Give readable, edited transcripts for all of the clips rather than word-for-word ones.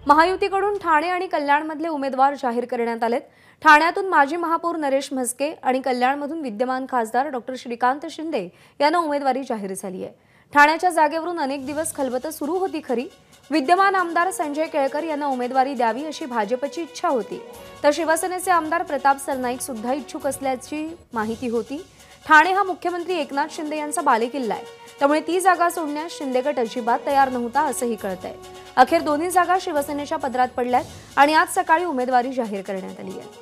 महायुतीकडून ठाणे आणि कल्याणमधले उमेदवार जाहीर करण्यात आलेत। ठाण्यातून माजी महापौर नरेश म्हस्के आणि कल्याणमधून विद्यमान खासदार डॉक्टर श्रीकांत शिंदे यांना उमेदवारी जाहीर झाली आहे। ठाण्याच्या जागेवरून अनेक दिवस खलबतं सुरू होती खरी। विद्यमान आमदार संजय केळकर यांना उमेदवारी द्यावी अशी भाजपची इच्छा होती, तर शिवसेनेचे आमदार प्रताप सरनाईक सुद्धा इच्छुक असल्याची माहिती होती। ठाणे हा मुख्यमंत्री एकनाथ शिंदे यांचा बालेकिल्ला आहे, त्यामुळे ती जागा सोडण्यास शिंदे गट अजिबात तयार नव्हता असंही कळतंय। अखेर दोन्ही जागा शिवसेनेच्या पदरात पडल्यात आणि आज सकाळी उमेदवारी जाहीर करण्यात आली आहे।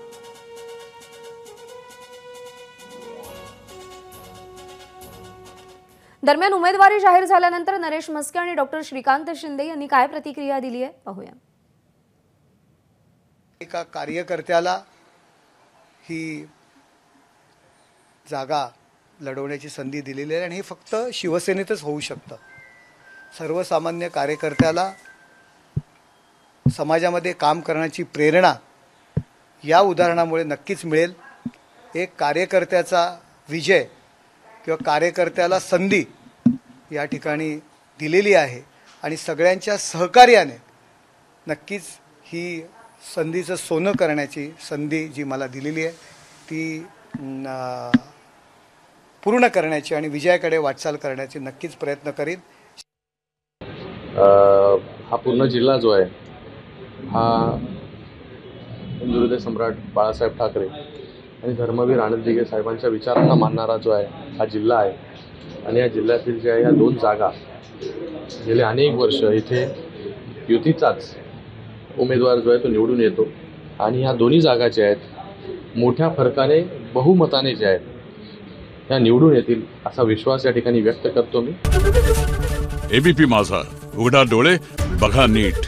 दरम्यान उमेदवारी जाहीर झाल्यानंतर नरेश म्हस्के आणि डॉक्टर श्रीकांत शिंदे यांनी काय प्रतिक्रिया दिली आहे पाहूया। एका कार्यकर्त्याला ही जागा लढवण्याची संधी दिलेली आहे आणि हे फक्त शिवसेनेतच होऊ शकतं। सर्वसामान्य कार्यकर्त्याला समाजामध्ये काम करण्याची प्रेरणा या उदाहरणामुळे नक्कीच मिळेल। एक कार्यकर्त्याचा विजय किंवा कार्यकर्त्याला संधी या ठिकाणी दिलेली आहे आणि सगळ्यांच्या सहकार्याने नक्कीच ही संधीचं सोनं करण्याची संधी जी मला दिलेली आहे ती पूर्ण करण्याची आणि विजयाकडे वाटचाल करण्याची नक्कीच प्रयत्न करीन। हा पूर्ण जिल्हा जो आहे हा हिंदुहृदय सम्राट बाळासाहेब ठाकरे आणि धर्मवीर आनंद दिघे साहेबांच्या विचारांना मानणारा जो आहे हा जिल्हा आहे आणि या जिल्ह्यातील ज्या ह्या दोन जागा गेले अनेक वर्ष इथे युतीचाच उमेदवार जो आहे तो निवडून येतो आणि ह्या दोन्ही जागा ज्या आहेत मोठ्या फरकाने बहुमताने ज्या आहेत त्या निवडून येतील असा विश्वास या ठिकाणी व्यक्त करतो मी। एबीपी माझा, उघडा डोळे बघा नीट।